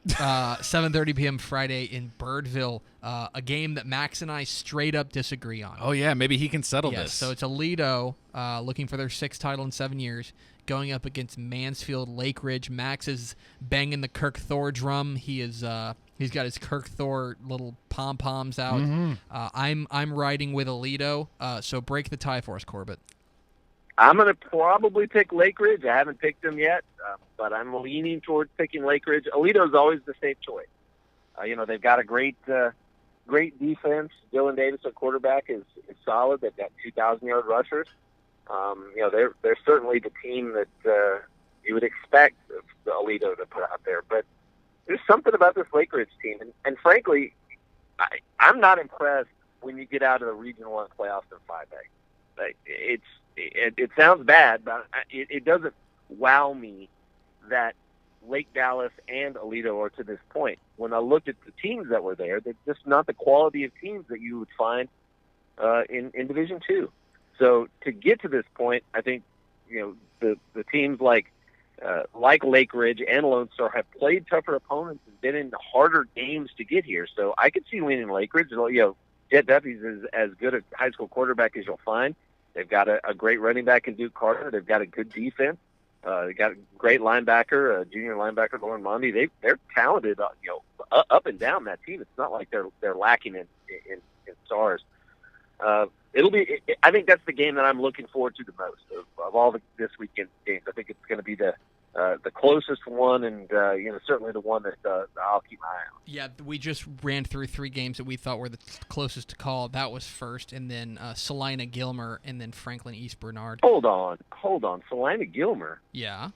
7:30 p.m. Friday in Birdville, a game that Max and I straight up disagree on. Oh, yeah, maybe he can settle Yes, this. so it's Aledo looking for their 6th title in 7 years, going up against Mansfield, Lakeridge. Max is banging the Kirk Thor drum. He's got his Kirk Thor little pom-poms out. I'm riding with Aledo, so break the tie for us, Corbett. I'm going to probably pick Lakeridge. I haven't picked them yet, but I'm leaning towards picking Lakeridge. Aledo's always the safe choice. They've got a great defense. Dylan Davis, at quarterback, is solid. They've got 2,000-yard rushers. They're certainly the team that you would expect Aledo to put out there. But there's something about this Lakeridge team, and frankly, I'm not impressed when you get out of the Region 1 playoffs in 5A. It sounds bad, but it doesn't wow me that Lake Dallas and Aledo are to this point. When I looked at the teams that were there, they're just not the quality of teams that you would find in Division II. So to get to this point, I think the teams like Lake Ridge and Lone Star have played tougher opponents and been in harder games to get here. So I could see leaning Lake Ridge. Jet Duffy's is as good a high school quarterback as you'll find. They've got a great running back in Duke Carter. They've got a good defense. They got a great linebacker, a junior linebacker, Lauren Mondi. They're talented, up and down that team. It's not like they're lacking in stars. I think that's the game that I'm looking forward to the most of all this weekend's games. I think it's going to be the closest one, and certainly the one that I'll keep my eye on. Yeah, we just ran through 3 games that we thought were the closest to call. That was first, and then Celina and Gilmer, and then Franklin East Bernard. Hold on, Celina and Gilmer. Yeah,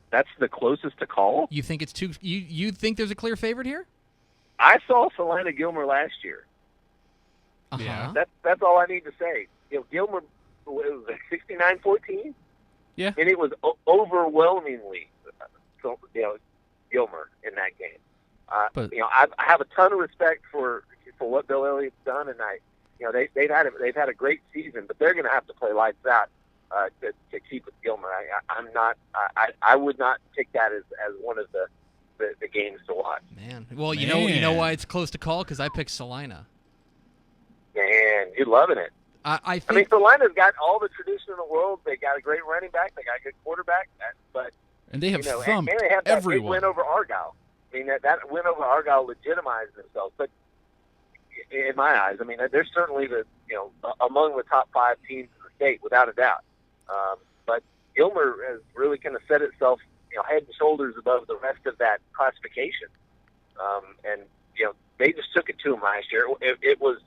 that's the closest to call. You think it's too? You think there's a clear favorite here? I saw Celina and Gilmer last year. Uh-huh. Yeah. That's all I need to say. Gilmer was 69-14. Yeah, and it was overwhelmingly, Gilmer in that game. But I have a ton of respect for what Bill Elliott's done, and they've had a great season, but they're going to have to play lights out to keep with Gilmer. I would not take that as one of the games to watch. Man, well, you know why it's close to call? Because I picked Celina. Man, you're loving it. I think Celina's got all the tradition in the world. They got a great running back. They got a good quarterback. And they have thumped and they have that everyone. big win over Argyle. That win over Argyle legitimized themselves. But in my eyes, they're certainly among the top 5 teams in the state, without a doubt. But Gilmer has really kind of set itself, head and shoulders above the rest of that classification. And they just took it to them last year. It was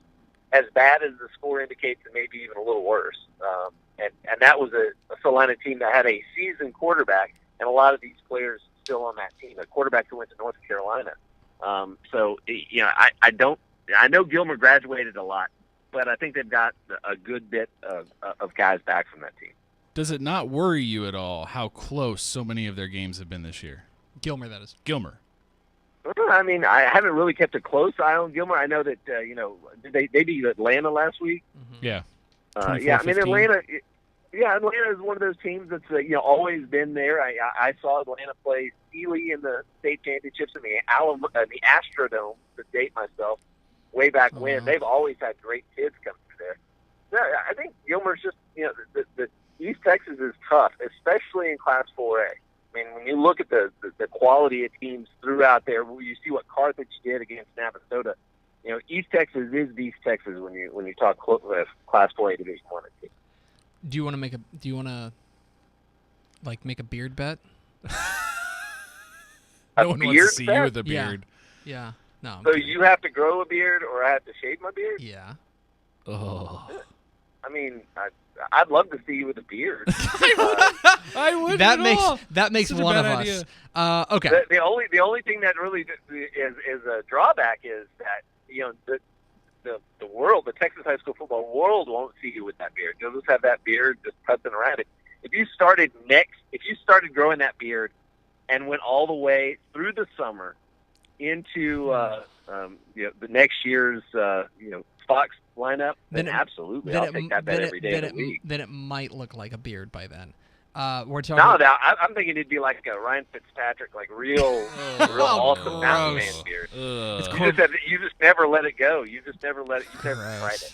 as bad as the score indicates, and maybe even a little worse. And that was a Celina team that had a seasoned quarterback, and a lot of these players still on that team, a quarterback who went to North Carolina. I know Gilmer graduated a lot, but I think they've got a good bit of guys back from that team. Does it not worry you at all how close so many of their games have been this year? Gilmer, that is. Gilmer. I haven't really kept a close eye on Gilmer. I know that they beat Atlanta last week. Mm-hmm. Yeah. Atlanta. Yeah, Atlanta is one of those teams that's always been there. I saw Atlanta play Sealy in the state championships in the Astrodome, to date myself, way back when. They've always had great kids come through there. Yeah, I think Gilmer's just the East Texas is tough, especially in Class 4A. When you look at the quality of teams throughout there, you see what Carthage did against Navasota. East Texas is East Texas when you talk Class 4A Division 1 and 2. Do you want to make a beard bet? No one wants to see you with a beard. Yeah. No. So you have to grow a beard, or I have to shave my beard? Yeah. Oh. I'd love to see you with a beard. I would. That makes one of us. Okay. The only thing that really is a drawback is that the world, the Texas high school football world, won't see you with that beard. You'll just have that beard just tucking around it. If you started growing that beard and went all the way through the summer into the next year's Fox lineup, then absolutely, I'll take that bet every day of the week. Then it might look like a beard by then. We're talking. No, I'm thinking it'd be like a Ryan Fitzpatrick, like real awesome mountain man beer. You just never let it go. You just never let it. You never tried it.